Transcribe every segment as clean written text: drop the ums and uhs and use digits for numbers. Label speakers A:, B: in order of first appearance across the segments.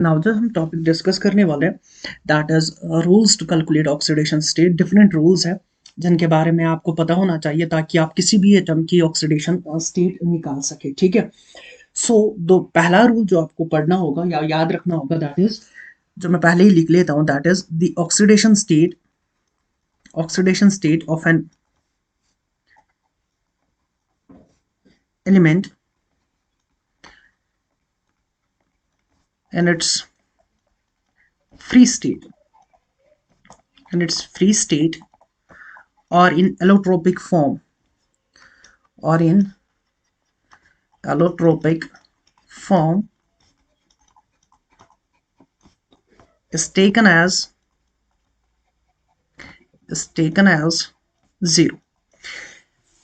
A: Now जो हम topic discuss करने वाले हैं that is rules to calculate oxidation state. Different rules है जिनके बारे में आपको पता होना चाहिए ताकि आप किसी भी एटम की ऑक्सीडेशन स्टेट निकाल सके। ठीक है। सो दो पहला रूल जो आपको पढ़ना होगा या याद रखना होगा दैट इज, जो मैं पहले ही लिख लेता हूं, that is the oxidation state of an element and its free state or in allotropic form allotropic form is taken as zero।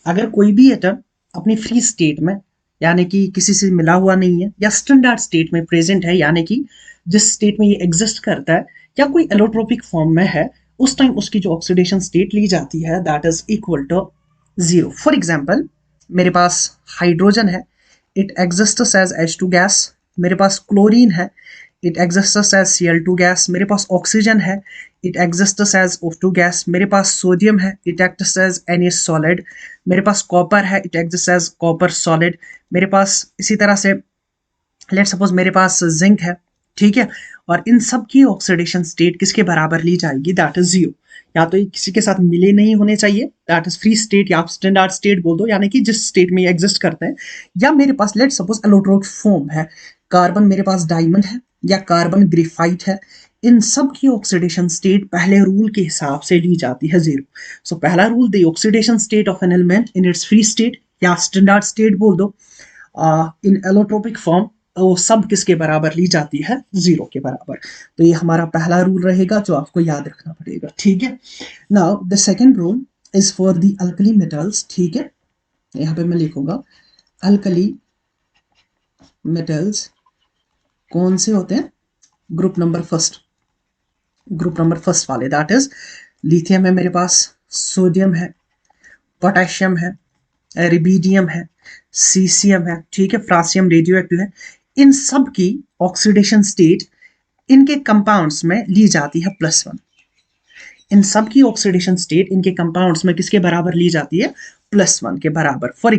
A: अगर कोई भी एटम अपनी फ्री स्टेट में यानी कि किसी से मिला हुआ नहीं है या स्टैंडर्ड स्टेट में प्रेजेंट है, यानी कि जिस स्टेट में ये एग्जिस्ट करता है या कोई एलोट्रोपिक फॉर्म में है, उस टाइम उसकी जो ऑक्सीडेशन स्टेट ली जाती है that is equal to zero. For example, मेरे पास हाइड्रोजन है, it exists as H2 gas. मेरे पास क्लोरीन है, it exists as Cl2 gas. मेरे पास ऑक्सीजन है, it exists as O2 gas. मेरे पास सोडियम है, it acts as Na solid. मेरे पास कॉपर है, it exist as copper solid. मेरे पास इसी तरह से लेट सपोज मेरे पास जिंक है, ठीक है। और इन सब की ऑक्सीडेशन स्टेट किसके बराबर ली जाएगी, दैट इज जीरो। या तो ये किसी के साथ मिले नहीं होने चाहिए, दैट इज फ्री स्टेट, या आप स्टैंडर्ड स्टेट बोल दो यानी कि जिस स्टेट में ये एग्जिस्ट करते हैं। या मेरे पास लेट सपोज एलोट्रोपिक फॉर्म है, कार्बन मेरे पास डायमंड है या कार्बन ग्रेफाइट है, इन सब की ऑक्सीडेशन स्टेट पहले रूल के हिसाब से ली जाती है जीरो। सो पहला rule, the oxidation state of an element in its free state या स्टैंडर्ड स्टेट बोल दो इन एलोट्रोपिक फॉर्म, वो सब किसके बराबर ली जाती है, जीरो के बराबर। तो ये हमारा पहला रूल रहेगा जो आपको याद रखना पड़ेगा। ठीक है। Now the second rule is for the alkali metals. ठीक है, यहाँ पे मैं लिखूंगा अल्कली मेटल्स कौन से होते हैं, ग्रुप नंबर फर्स्ट वाले, दैट इज लिथियम है मेरे पास, सोडियम है, पोटेशियम है, रिबीडियम है, सीसियम है, ठीक है, फ्रांसियम रेडियो एक्टिव है। इन सब की ऑक्सीडेशन स्टेट इनके कंपाउंड्स में ली जाती है +1। इन सब की ऑक्सीडेशन स्टेट इनके कंपाउंड्स में किसके बराबर ली जाती है, +1 के बराबर। फॉर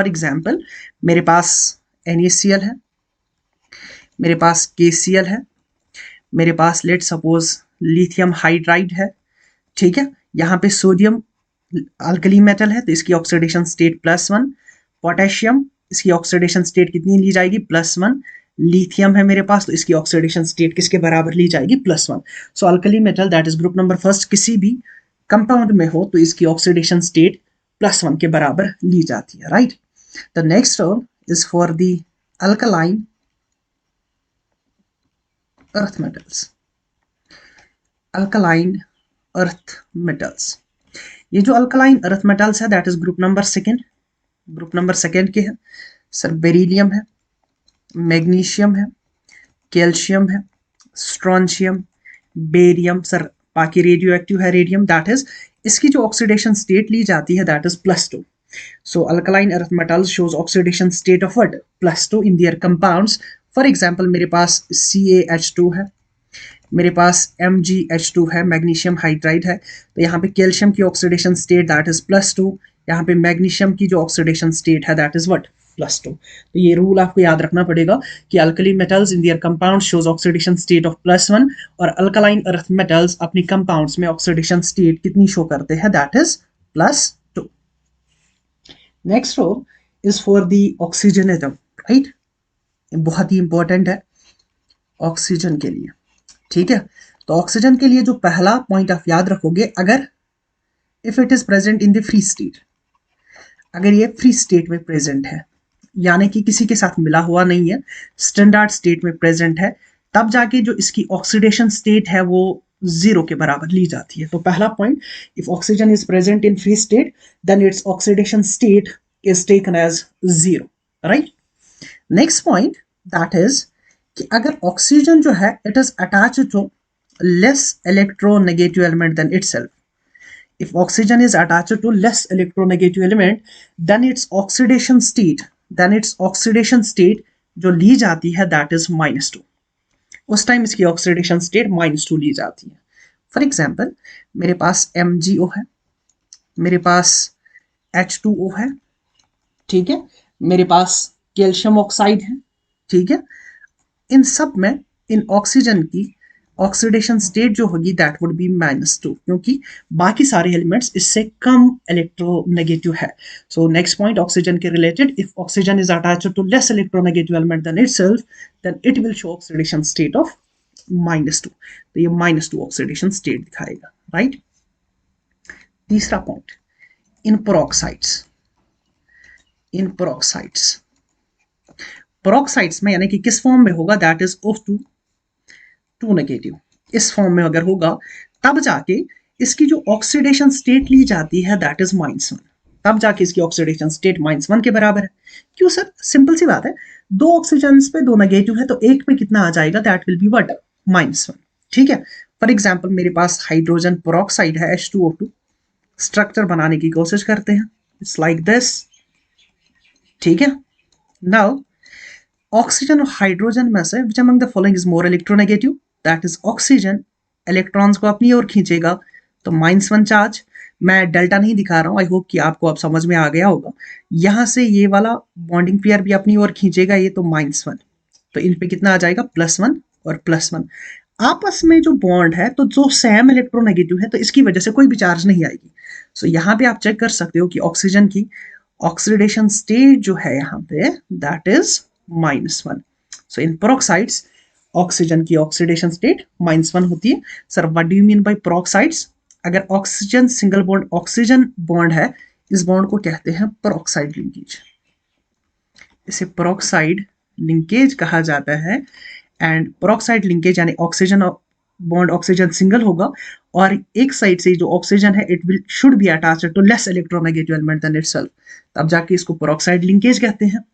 A: एग्जाम्पल मेरे पास NaCl है, मेरे पास KCl है, मेरे पास लेट सपोज लिथियम हाइड्राइड है, ठीक है। यहाँ पे सोडियम अल्कली मेटल है तो इसकी ऑक्सीडेशन स्टेट +1। पोटेशियम, इसकी ऑक्सीडेशन स्टेट कितनी ली जाएगी, +1। लिथियम है मेरे पास तो इसकी ऑक्सीडेशन स्टेट किसके बराबर ली जाएगी, +1। So alkali metal that is group number first किसी भी कंपाउंड में हो तो इसकी ऑक्सीडेशन स्टेट +1 के बराबर ली जाती है, right. The next rule is for the alkaline earth metals. Alkaline earth metals, ये जो अल्कलाइन अर्थ मेटल्स है that is group number second के हैं सर। बेरिलियम है, मैग्नीशियम है, कैल्शियम है, स्ट्रोंशियम, बेरियम, सर बाकी रेडियो एक्टिव है रेडियम, दैट इज इसकी जो ऑक्सीडेशन स्टेट ली जाती है that is +2। So alkaline earth metals shows oxidation state of what, +2 in their compounds. For example मेरे पास CaH2 है, मेरे पास MgH2 है, मैग्नीशियम हाइड्राइड है, तो यहाँ पे कैल्शियम की ऑक्सीडेशन स्टेट दैट इज +2, यहाँ पे मैग्नीशियम की जो ऑक्सीडेशन स्टेट है दैट इज व्हाट, +2। तो ये रूल आपको याद रखना पड़ेगा कि alkali metals in their compound shows oxidation state of +1 और अल्कलाइन अर्थ मेटल्स अपनी कंपाउंड्स में ऑक्सीडेशन स्टेट कितनी शो करते हैं, that is +2। Next rule is for the oxygen atom, right. बहुत ही इंपॉर्टेंट है ऑक्सीजन के लिए, ठीक है। तो ऑक्सीजन के लिए जो पहला पॉइंट आप याद रखोगे, अगर if it is present in the free state, अगर ये फ्री स्टेट में प्रेजेंट है यानी कि किसी के साथ मिला हुआ नहीं है, स्टैंडर्ड स्टेट में प्रेजेंट है, तब जाके जो इसकी ऑक्सीडेशन स्टेट है वो जीरो के बराबर ली जाती है। तो पहला point, if oxygen is present in free state then its oxidation state is taken as zero, right. Next point that is कि अगर ऑक्सीजन जो है it is attached to less electronegative element then itself, if oxygen is attached to less electronegative element then its oxidation state जो ली जाती है that is -2। उस time इसकी ऑक्सीडेशन स्टेट -2 ली जाती है। फॉर एग्जाम्पल मेरे पास MgO है, मेरे पास H2O है, ठीक है, मेरे पास कैल्शियम ऑक्साइड है, ठीक है। इन सब में इन ऑक्सीजन की ऑक्सीडेशन स्टेट जो होगी दैट वुड बी -2, क्योंकि बाकी सारे एलिमेंट्स इससे कम इलेक्ट्रोनेगेटिव है। सो नेक्स्ट पॉइंट ऑक्सीजन के related, if oxygen is attached to less electronegative element then itself then it will show oxidation state of -2। तो ये -2 ऑक्सीडेशन स्टेट दिखाएगा, राइट। तीसरा point, in peroxides, in peroxides, peroxides में यानी कि किस form में होगा, दैट इज O2 2 नेगेटिव। इस फॉर्म में अगर होगा तब जाके इसकी जो ऑक्सीडेशन स्टेट ली जाती है दैट इज -1, तब जाके इसकी ऑक्सीडेशन स्टेट -1 के बराबर है। क्यों सर? सिंपल सी बात है, दो ऑक्सीजन पे दो नेगेटिव है तो एक पे कितना आ जाएगा, दैट विल बी व्हाट, -1, ठीक है। फॉर एग्जाम्पल मेरे पास हाइड्रोजन पेरोक्साइड है H2O2, स्ट्रक्चर बनाने की कोशिश करते हैं, इट्स लाइक दिस, ठीक है। नाउ ऑक्सीजन और हाइड्रोजन में से which among the following is more electronegative, that is oxygen electrons को अपनी ओर खींचेगा तो -1 चार्ज। मैं डेल्टा नहीं दिखा रहा हूं, आई होप कि आपको अब समझ में आ गया होगा। यहां से ये वाला बॉन्डिंग पेयर भी अपनी ओर खींचेगा ये, तो -1, तो इन पे कितना आ जाएगा, +1 और +1। आपस में जो बॉन्ड है तो जो सेम इलेक्ट्रोनेगेटिव है तो इसकी वजह से कोई भी चार्ज नहीं आएगी। सो यहाँ पे आप चेक कर सकते हो कि ऑक्सीजन की ऑक्सीडेशन स्टेट जो है यहाँ पे that is -1। So in peroxides oxygen की ऑक्सीडेशन स्टेट -1 होती है। Sir what do you mean by peroxides? अगर oxygen single bond oxygen bond है, इस बॉन्ड को कहते हैं पेरोक्साइड लिंकेज, इसे पेरोक्साइड लिंकेज कहा जाता है। एंड पेरोक्साइड लिंकेज यानी ऑक्सीजन बॉन्ड ऑक्सीजन सिंगल होगा और एक साइड से जो ऑक्सीजन है it will should be attached to less electronegative element then itself, तब जाके इसको पेरोक्साइड लिंकेज कहते हैं।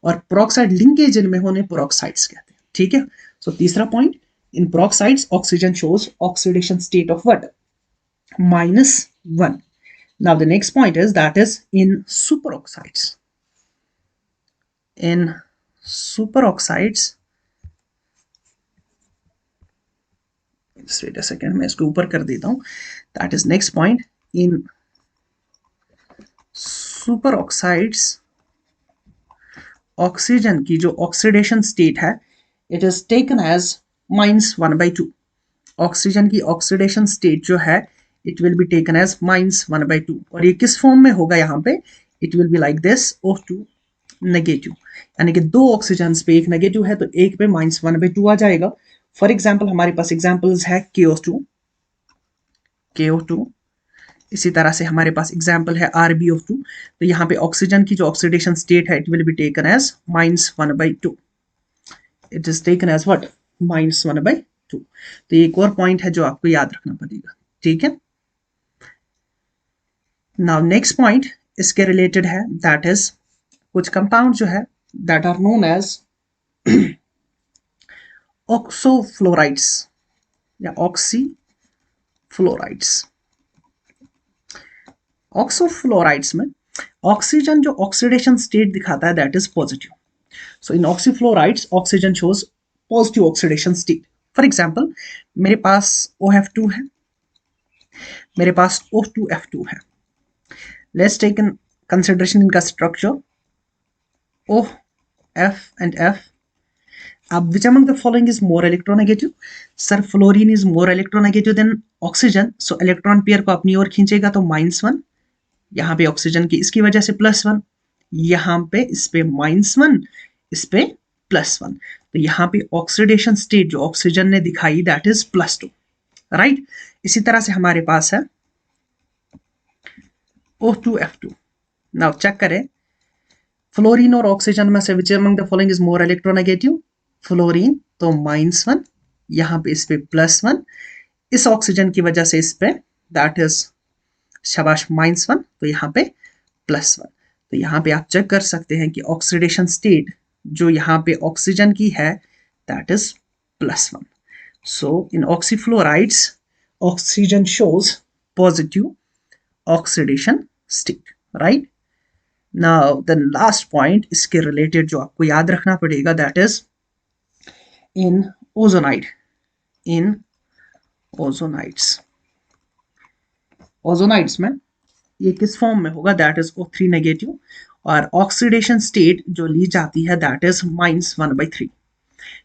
A: और पेरोक्साइड लिंकेज इनमें होने पेरोक्साइड्स कहते हैं, ठीक है। सो तीसरा point, in peroxides oxygen shows oxidation state of what, -1। Now the next point is that is in superoxides. In superoxides, just wait a second, मैं इसको ऊपर कर देता हूँ। That is next point, in superoxides oxygen की जो oxidation state है it is taken as -1/2। Oxygen की ऑक्सीडेशन स्टेट जो है it will be taken as -1/2 और ये किस फॉर्म में होगा, यहाँ पे it will be like this, O2 negative, यानी कि दो ऑक्सीजन पे एक नेगेटिव है तो एक पे -1/2 आ जाएगा। फॉर एग्जाम्पल हमारे पास एग्जाम्पल्स है KO2, इसी तरह से हमारे पास एग्जाम्पल है RbO2। तो यहाँ पे ऑक्सीजन की जो ऑक्सीडेशन स्टेट है it will be taken as -1/2, it is taken as what, -1/2। तो ये एक और पॉइंट है जो आपको याद रखना पड़ेगा, ठीक है। नाउ नेक्स्ट पॉइंट इसके रिलेटेड है, दैट इज कुछ कंपाउंड जो है दैट आर नोन एज ऑक्सोफ्लोराइड्स या ऑक्सीफ्लोराइड्स। ऑक्सोफ्लोराइड्स में ऑक्सीजन जो ऑक्सीडेशन स्टेट दिखाता है that is positive. So in oxyfluorides oxygen shows positive oxidation state. For example मेरे पास OF2 है, मेरे पास O2F2 है। लेट्स टेक इन कंसिडरेशन इनका structure O, F and F. अब which among the following is more electronegative? Sir fluorine is more electronegative than oxygen, so electron pair को अपनी ओर खींचेगा तो -1, यहाँ पे ऑक्सीजन की इसकी वजह से +1, यहाँ पे इस पे -1, इस पे +1, तो यहाँ पे ऑक्सीडेशन स्टेट जो ऑक्सीजन ने दिखाई दैट इज +2, राइट। इसी तरह से हमारे पास है O2F2। नाउ चेक करें फ्लोरीन और ऑक्सीजन में से which among the following is more electronegative, fluorine तो -1, यहाँ पे इस पे +1, इस ऑक्सीजन की वजह से इस पे दैट इज शाबाश -1, तो यहाँ पे +1। तो यहाँ पे आप चेक कर सकते हैं कि ऑक्सीडेशन स्टेट जो यहाँ पे ऑक्सीजन की है that is +1। So in oxyfluorides oxygen shows positive oxidation state, right. Now the last point इसके रिलेटेड जो आपको याद रखना पड़ेगा that is in ozonide in ozonides. Ozonides में ये किस फॉर्म में होगा, दैट इज O3 नेगेटिव, और ऑक्सीडेशन स्टेट जो ली जाती है दैट इज -1/3,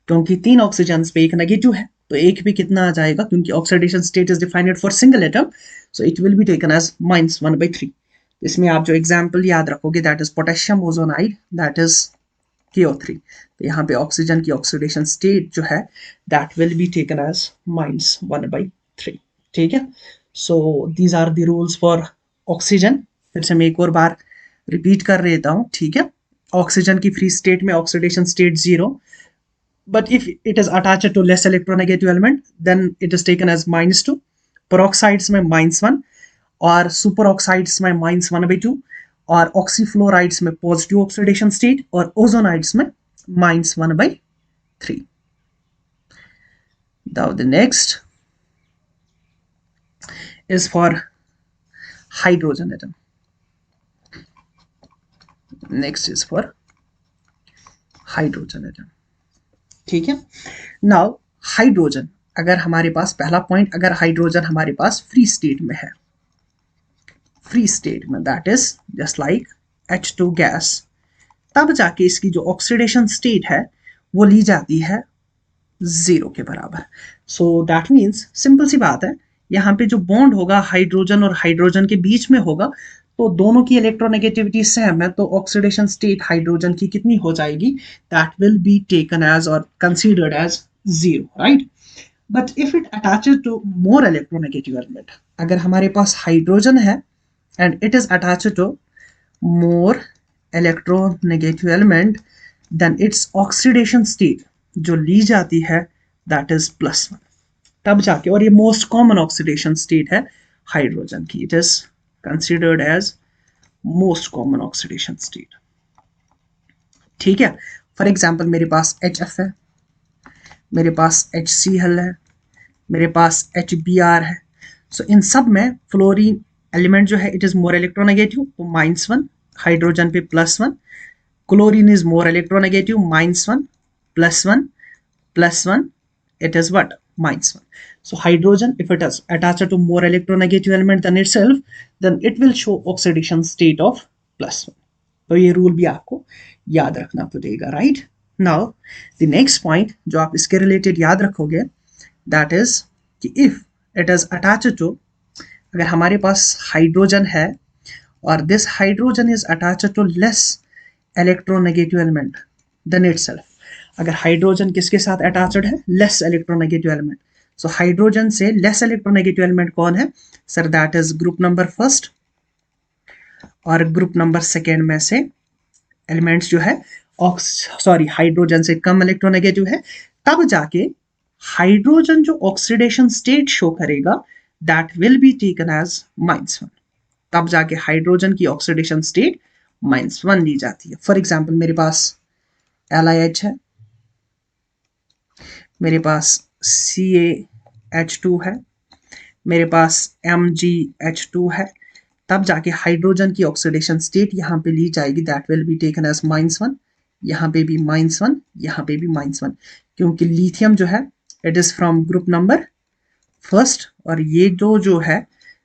A: क्योंकि 3 ऑक्सीजन पे एक नेगेटिव है तो एक भी कितना आ जाएगा, क्योंकि oxidation state is defined for single atom, so it will be taken as -1/3। इसमें आप जो एग्जाम्पल याद रखोगे that is potassium ozonide, that is KO3। तो यहाँ पे ऑक्सीजन की ऑक्सीडेशन स्टेट जो है that will be taken as -1/3। ठीक है, so these are the rules for oxygen. फिर से मैं एक और बार रिपीट कर देता हूँ, ठीक है। ऑक्सीजन की फ्री स्टेट में oxidation state 0, but if it is attached to less electronegative element then it is taken as -2, peroxides में -1, और superoxides में -1/2, और ऑक्सीफ्लोराइड्स में पॉजिटिव ऑक्सीडेशन स्टेट, और ओजोनाइड्स में -1/3। Now the next is for hydrogen atom. Next is for hydrogen atom, ठीक है। Now hydrogen, अगर हमारे पास पहला पॉइंट, अगर हाइड्रोजन हमारे पास फ्री स्टेट में है, फ्री स्टेट में that is just like H2 gas, तब जाके इसकी जो ऑक्सीडेशन स्टेट है वो ली जाती है 0 के बराबर। सो दैट मीन्स सिंपल सी बात है, यहाँ पे जो बॉन्ड होगा हाइड्रोजन और हाइड्रोजन के बीच में होगा तो दोनों की इलेक्ट्रोनेगेटिविटी सेम है, तो ऑक्सीडेशन स्टेट हाइड्रोजन की कितनी हो जाएगी, that will be taken as और considered as 0, right. But if it attaches to more electronegative element, अगर हमारे पास हाइड्रोजन है and it is attached to more electronegative element, then its oxidation state जो ली जाती है दैट इज +1, तब जाके, और ये मोस्ट कॉमन ऑक्सीडेशन स्टेट है हाइड्रोजन की, it is considered as most common oxidation state, ठीक है। फॉर एग्जाम्पल मेरे पास HF है, मेरे पास HCl है, मेरे पास HBr है, सो इन सब में फ्लोरीन एलिमेंट जो है इट इज मोर इलेक्ट्रोनेगेटिव, तो -1, हाइड्रोजन पे +1, chlorine is more electronegative, -1 +1 +1, it is what, -1. So hydrogen, if it is attached to more electronegative element than itself, then it will show oxidation state of +1. तो ये rule भी आपको याद रखना पड़ेगा, right. Now the next point जो आप इसके रिलेटेड याद रखोगे दैट इज कि if it is attached to, अगर हमारे पास हाइड्रोजन है और this hydrogen is attached to less electronegative element then itself, अगर हाइड्रोजन किसके साथ अटैच्ड है, less electronegative element, so hydrogen से लेस इलेक्ट्रोनेगेटिव एलिमेंट कौन है sir, that is group number first, और ग्रुप नंबर सेकेंड में से एलिमेंट्स जो है हाइड्रोजन से कम इलेक्ट्रोनेगेटिव है, तब जाके हाइड्रोजन जो ऑक्सीडेशन स्टेट शो करेगा that will be taken as -1, तब जाके हाइड्रोजन की ऑक्सीडेशन स्टेट -1 ली जाती है। फॉर एग्जाम्पल मेरे पास LiH है, मेरे पास CaH2 है, मेरे पास MgH2 है, तब जाके हाइड्रोजन की ऑक्सीडेशन स्टेट यहाँ पे ली जाएगी that will be taken as -1, यहाँ पे भी -1, यहाँ पे भी -1, क्योंकि लिथियम जो है it is from group number first, और ये जो है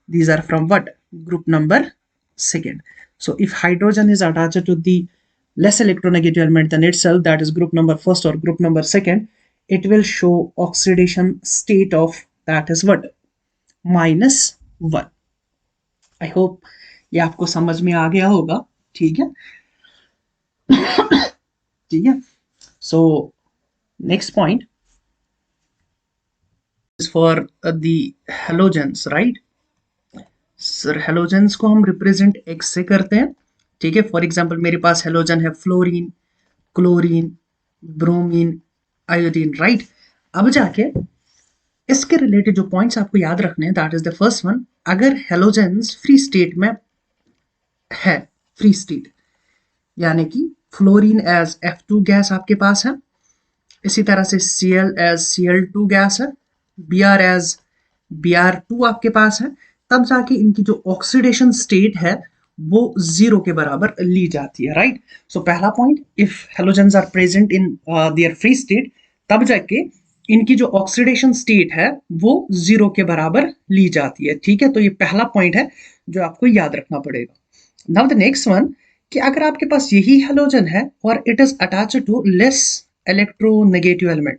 A: these are from what, group number second. So if hydrogen is attached to the less electronegative element than itself, that is group number first or group number second, it will show oxidation state of that is what, -1. I hope ये आपको समझ में आ गया होगा, ठीक है। ठीक है, so next point is for the halogens, right? Sir halogens को हम रिप्रेजेंट X से करते हैं, ठीक है। फॉर एग्जाम्पल मेरे पास हेलोजन है fluorine, chlorine, bromine, iodine, right. अब जाके इसके रिलेटेड जो पॉइंट्स आपको याद रखने हैं that is the first one, अगर हेलोजेंस फ्री स्टेट में है, फ्री स्टेट यानी कि फ्लोरीन एज F2 गैस आपके पास है, इसी तरह से Cl एज Cl2 गैस है, Br एज Br2 आपके पास है, तब जाके इनकी जो ऑक्सीडेशन स्टेट है वो 0 के बराबर ली जाती है, राइट। सो पहला point, if halogens are present in their free state, तब जाके इनकी जो ऑक्सीडेशन स्टेट है वो 0 के बराबर ली जाती है। ठीक है, तो ये पहला पॉइंट है जो आपको याद रखना पड़ेगा। नाउ द नेक्स्ट वन, कि अगर आपके पास यही हेलोजन है और it is attached to less electronegative element,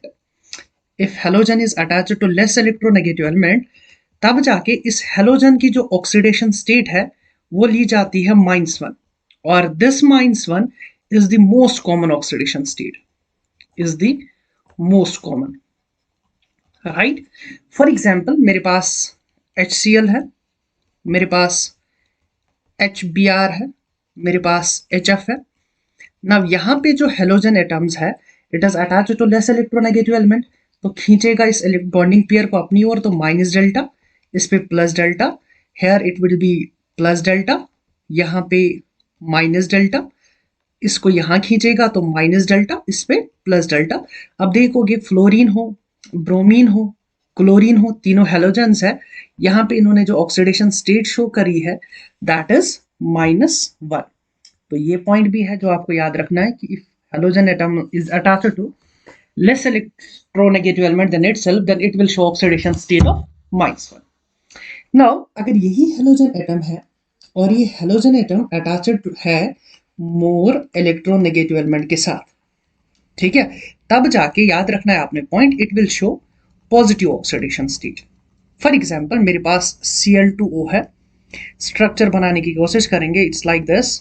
A: if halogen is attached to less electronegative element, तब जाके इस हेलोजन की जो ऑक्सीडेशन स्टेट है वो ली जाती है -1, और this -1 is the most common oxidation state, is the most common, right. For example मेरे पास HCl है, मेरे पास HBr है, मेरे पास HF है। नाउ यहाँ पे जो हेलोजन एटम्स है, it is attached to less electronegative element, तो खींचेगा इस बॉन्डिंग पेयर को अपनी ओर, तो माइनस डेल्टा, इस पे plus delta, here it will be plus delta, यहाँ पे माइनस डेल्टा, इसको यहाँ खींचेगा तो माइनस डेल्टा, इस पे प्लस डेल्टा। अब देखोगे फ्लोरीन हो, ब्रोमीन हो, क्लोरीन हो, तीनों हेलोजेंस है, यहाँ पे इन्होंने जो ऑक्सीडेशन स्टेट शो करी है दैट इज -1। तो ये पॉइंट भी है जो आपको याद रखना है कि if halogen atom is attached to less electronegative element than itself, then it will show oxidation state of -1. Now, अगर यही हेलोजन एटम है और ये हेलोजन एटम अटैच्ड है मोर इलेक्ट्रोनेगेटिव एलिमेंट के साथ, ठीक है, तब जाके याद रखना है आपने point, it will show positive oxidation state. For example मेरे पास Cl2O है, स्ट्रक्चर बनाने की कोशिश करेंगे, इट्स लाइक दिस,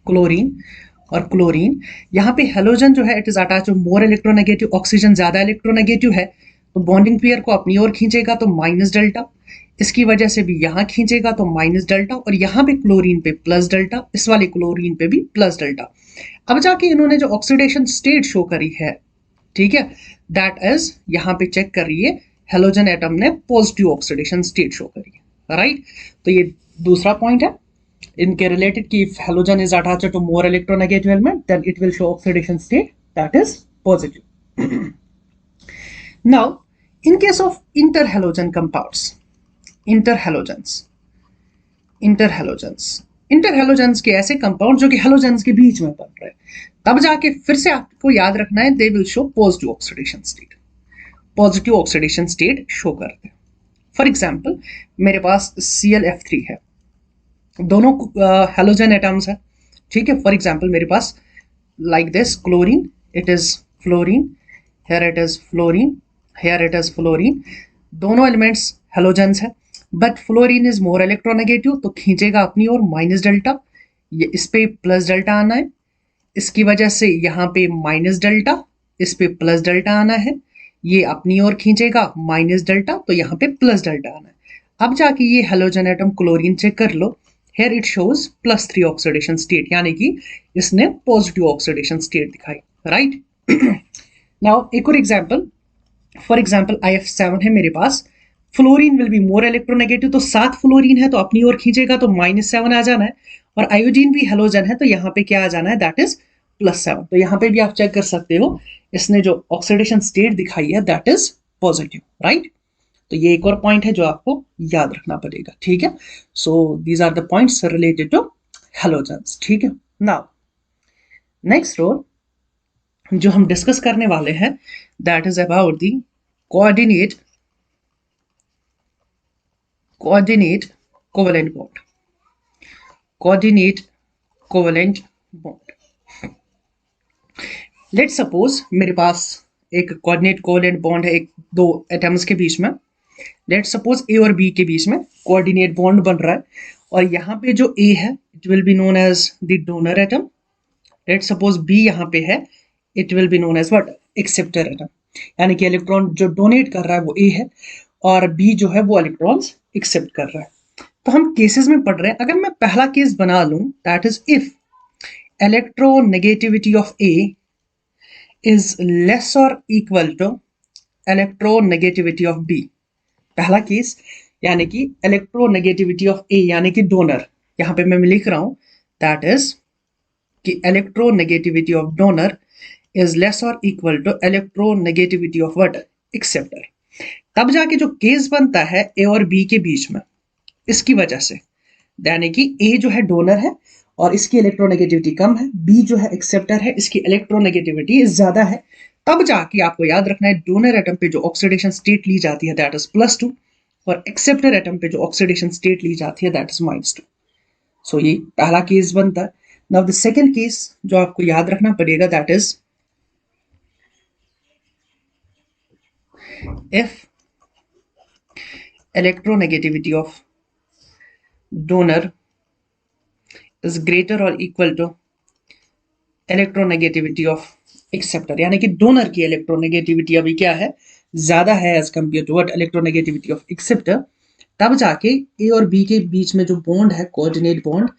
A: क्लोरीन और क्लोरीन। यहाँ पे हेलोजन जो है it is attach to more electronegative, oxygen ज्यादा इलेक्ट्रोनेगेटिव है, तो बॉन्डिंग पेयर को अपनी ओर खींचेगा तो माइनस डेल्टा, इसकी वजह से भी यहाँ खींचेगा तो माइनस डेल्टा, और यहाँ पे क्लोरीन पे प्लस डेल्टा, इस वाले क्लोरीन पे भी प्लस डेल्टा। अब जाके इन्होंने जो ऑक्सीडेशन स्टेट शो करी है, ठीक है, दैट इज, यहाँ पे चेक करिए, हेलोजन एटम ने पॉजिटिव ऑक्सीडेशन स्टेट शो करी है, राइट। तो ये दूसरा पॉइंट है इनके रिलेटेड कि if halogen is attached to more electronegative element then it will show oxidation state that is positive. Now in case of interhalogen compounds, interhalogens interhalogens के ऐसे कंपाउंड जो कि हेलोजेंस के बीच में बन रहे हैं, तब जाके फिर से आपको याद रखना है, they will show positive oxidation state, positive oxidation state show करते हैं। फॉर एग्जाम्पल मेरे पास ClF3 है, दोनों हेलोजन एटम्स है, ठीक है। फॉर एग्जाम्पल मेरे पास like this chlorine, it is fluorine, here it is fluorine, here it is fluorine, दोनों एलिमेंट्स हेलोजेंस है, but fluorine is more electronegative, तो खींचेगा अपनी ओर माइनस डेल्टा, ये इस पे प्लस डेल्टा आना है, इसकी वजह से यहाँ पे माइनस डेल्टा, इस पे प्लस डेल्टा आना है, ये अपनी ओर खींचेगा माइनस डेल्टा, तो यहाँ पे प्लस डेल्टा आना है। अब जाके ये हेलोजन एटम क्लोरीन चेक कर लो, here it shows +3 oxidation state, यानी कि इसने पॉजिटिव ऑक्सीडेशन स्टेट दिखाई, राइट। नाउ एक और एग्जांपल, फॉर एग्जांपल IF7 है मेरे पास, fluorine will be more electronegative, तो 7 फ्लोरीन है तो अपनी ओर खींचेगा तो -7 आ जाना है, और आयोडीन भी हेलोजन है तो यहाँ पे क्या आ जाना है, दैट इज +7। तो यहाँ पे भी आप चेक कर सकते हो, इसने जो ऑक्सीडेशन स्टेट दिखाई है दैट इज पॉजिटिव, राइट। तो ये एक और पॉइंट है जो आपको याद रखना पड़ेगा, ठीक है। So these are the points related to halogens, ठीक है। नाउ नेक्स्ट रोल जो हम डिस्कस करने वाले हैं that is about the coordinate covalent bond, coordinate covalent bond. Let's suppose मेरे पास एक कोऑर्डिनेट कोवेलेंट बॉन्ड है, एक दो एटम्स के बीच में, लेट्स सपोज A और B के बीच में कोऑर्डिनेट बॉन्ड बन रहा है, और यहाँ पे जो A है it will be known as the donor atom, let's suppose B यहाँ पे है, it will be known as what, acceptor atom, यानी कि इलेक्ट्रॉन जो डोनेट कर रहा है वो A है और B जो है वो इलेक्ट्रॉन्स एक्सेप्ट कर रहा है। तो हम केसेस में पढ़ रहे हैं, अगर मैं पहला केस बना लूं that is if electronegativity of A is less और equal to electronegativity of B, पहला केस, यानी कि इलेक्ट्रोनेगेटिविटी ऑफ A यानी कि डोनर, यहाँ पे मैं लिख रहा हूं दैट इज कि electronegativity of donor is less और equal to electronegativity of what, acceptor. तब जाके जो केस बनता है A और B के बीच में, इसकी वजह से, यानी कि A जो है डोनर है और इसकी इलेक्ट्रोनेगेटिविटी कम है, B जो है एक्सेप्टर है इसकी इलेक्ट्रोनेगेटिविटी ज्यादा है, तब जाके आपको याद रखना है डोनर एटम पे जो ऑक्सीडेशन स्टेट ली जाती है दैट इज +2 और एक्सेप्टर एटम पे जो ऑक्सीडेशन स्टेट ली जाती है दैट इज -2। सो ये पहला केस बनता है। नाउ द सेकंड केस जो आपको याद रखना पड़ेगा that is if electronegativity of donor is greater or equal to electronegativity of acceptor, यानी कि डोनर की इलेक्ट्रोनेगेटिविटी अभी क्या है, ज्यादा है as compare to what electronegativity of acceptor, तब जाके ए और बी के बीच में जो बॉन्ड है कोऑर्डिनेट बॉन्ड,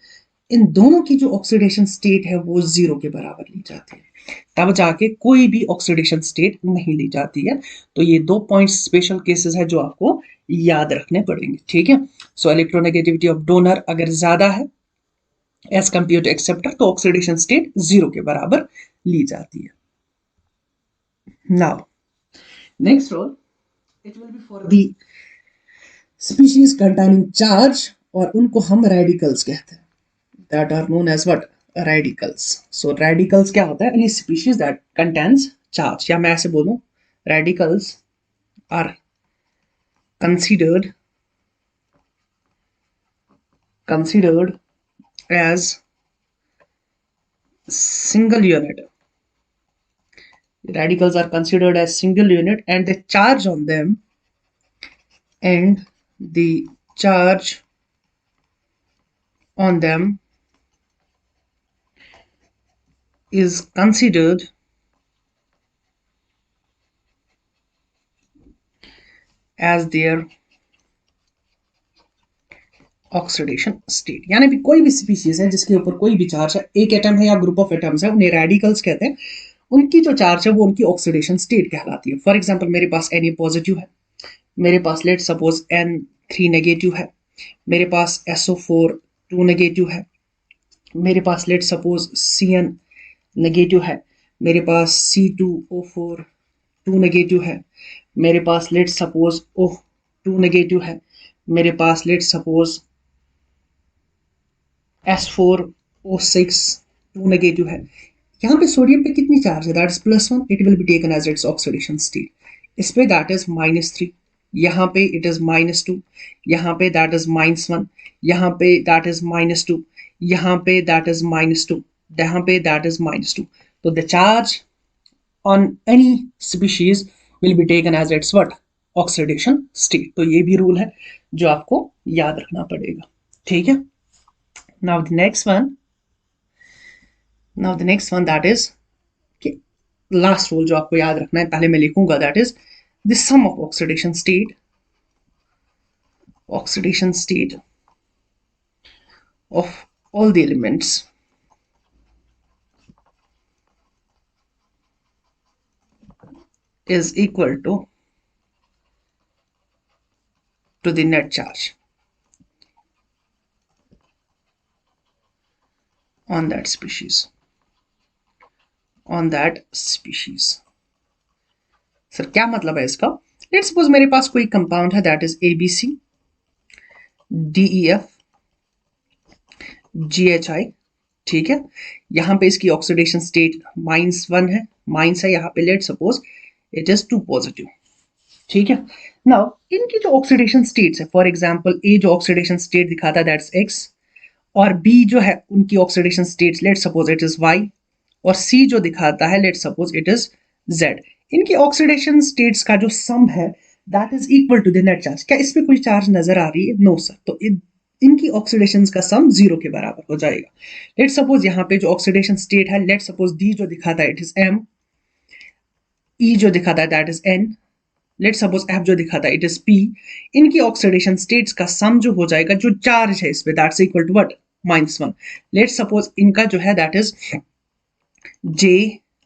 A: इन दोनों की जो ऑक्सीडेशन स्टेट है वो 0 के बराबर ली जाती है, तब जाके कोई भी ऑक्सीडेशन स्टेट नहीं ली जाती है। तो ये 2 पॉइंट्स स्पेशल केसेस है जो आपको याद रखने पड़ेंगे, ठीक है। सो इलेक्ट्रोनेगेटिविटी ऑफ डोनर अगर ज्यादा है एज कंपेयर टू एक्सेप्टर तो ऑक्सीडेशन स्टेट 0 के बराबर ली जाती है। Now next rule it will be for the species containing charge और उनको हम रेडिकल्स कहते हैं, that are known as what radicals। so radicals क्या होता है, any species that contains charge, या मैं ऐसे बोलूं radicals are considered as single unit, radicals are considered as single unit and the charge on them and the charge on them is considered as their oxidation state. यानी भी कोई भी species है जिसके ऊपर कोई भी चार्ज है, एक एटम है या ग्रुप ऑफ एटम्स है, उन्हें रेडिकल्स कहते हैं, उनकी जो चार्ज है वो उनकी ऑक्सीडेशन स्टेट कहलाती है। फॉर एग्जांपल मेरे पास Na पॉजिटिव है, मेरे पास लेट सपोज N3 नेगेटिव है, मेरे पास SO4 2 नेगेटिव है, मेरे पास लेट सपोज Cn नेगेटिव है, मेरे पास C2O4 2 नेगेटिव है, मेरे पास लेट सपोज O2 नेगेटिव है, मेरे पास लेट सपोज S4O6 2 नेगेटिव है। यहाँ पे सोडियम पे कितनी चार्ज है, that is +1, it will be taken as its oxidation state. इस पे दैट इज -3, यहाँ पे इट इज -2, यहाँ पे दैट इज -1, यहाँ पे दैट इज -2, यहाँ पे दैट इज -2, यहाँ पे दैट इज -2। तो the charge on any species will be taken as its what oxidation state. तो ये भी रूल है जो आपको याद रखना पड़ेगा, ठीक है। now the next one that is कि लास्ट रूल जो आपको याद रखना है, पहले मैं लिखूंगा, that is the sum of oxidation state of all the elements is equal to the net charge on that species sir क्या मतलब है इसका, लेट्स सपोज मेरे पास कोई कंपाउंड है that is ABC DEF GHI, ठीक है। यहाँ पे इसकी ऑक्सीडेशन स्टेट -1 है, माइनस है, यहाँ पे late suppose it is 2 positive, ठीक है। नाउ इनकी जो ऑक्सीडेशन स्टेट्स है, फॉर एग्जांपल ए जो ऑक्सीडेशन स्टेट दिखाता है दैट्स X और B जो है उनकी oxidation states let suppose it is Y और C जो दिखाता है let suppose it is Z। इनकी ऑक्सीडेशन स्टेट्स का जो सम है that is equal to the net charge. क्या इस पे कोई चार्ज नजर आ रही है? No sir. तो इनकी ऑक्सीडेशन का सम 0 के बराबर हो जाएगा। लेट सपोज यहाँ पे जो ऑक्सीडेशन स्टेट है, लेट सपोज D जो दिखाता है इट इज M, E जो दिखाता है that is N, let suppose F जो दिखाता है इट इज P। इनकी ऑक्सीडेशन स्टेट्स का सम जो हो जाएगा, जो चार्ज है इस पे that's equal to what -1। Let suppose इनका जो है that is J,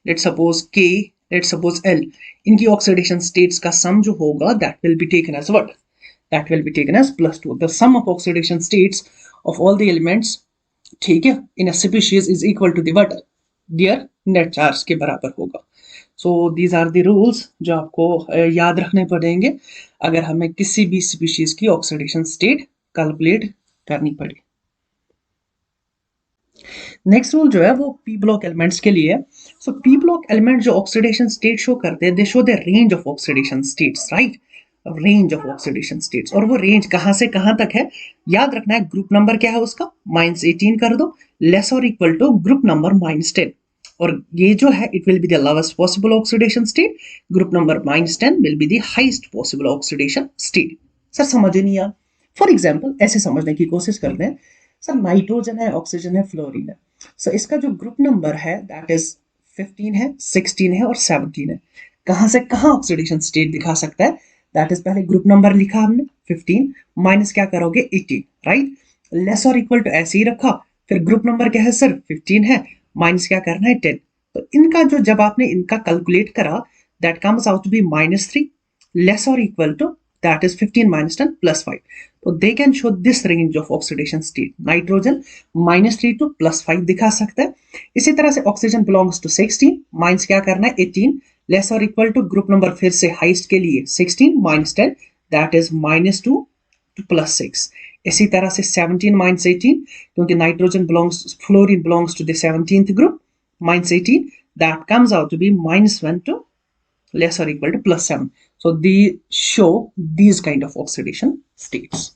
A: let suppose K, let suppose L। इनकी ऑक्सीडेशन स्टेट्स का सम जो होगा that will be taken as what, that will be taken as +2। the sum of oxidation states of all the elements, ठीक है, in a species is equal to the what, their net charge के बराबर होगा। so these are the rules जो आपको याद रखने पड़ेंगे अगर हमें किसी भी species की oxidation state कैलकुलेट करनी पड़े। नेक्स्ट रूल जो है वो पी ब्लॉक एलिमेंट्स के लिए है। सो पी ब्लॉक एलिमेंट जो ऑक्सीडेशन स्टेट शो करते हैं, दे show the range of oxidation states, right, range of oxidation states. और वो रेंज कहां से कहां तक है, याद रखना है। ग्रुप नंबर क्या है उसका, -18 कर दो, लेस और इक्वल टू ग्रुप नंबर -10। और ये जो है it will be the lowest possible oxidation state, group number -10 will be the highest possible oxidation state. Sir समझ नहीं आ, फॉर एग्जाम्पल ऐसे समझने की कोशिश करते हैं। सर नाइट्रोजन है, ऑक्सीजन है, फ्लोरीन है। सो इसका जो ग्रुप नंबर है दैट इज 15 है, 16 है और 17 है। कहां से कहां ऑक्सीडेशन स्टेट दिखा सकता है, दैट इज पहले ग्रुप नंबर लिखा हमने 15 माइनस क्या करोगे 18, राइट, लेस और इक्वल टू ऐसे ही रखा। फिर ग्रुप नंबर क्या है सर 15 है, माइनस क्या करना है 10। तो इनका जो जब आपने इनका कैलकुलेट करा that comes out to be -3 less और इक्वल टू दैट इज 15 - 10 +5। तो they can show this range of oxidation state. Nitrogen -3 to +5 दिखा सकता है। इसी तरह से ऑक्सीजन बिलोंग्स टू 16, माइनस क्या करना है 18, लेस और इक्वल टू ग्रुप नंबर फिर से हाइस्ट के लिए 16 - 10 दैट इज -2 टू +6। इसी तरह से 17 - 18, क्योंकि nitrogen belongs, fluorine belongs to the 17th group, -18 that comes out to be -1 to less or equal to +7. So they show these kind of oxidation states.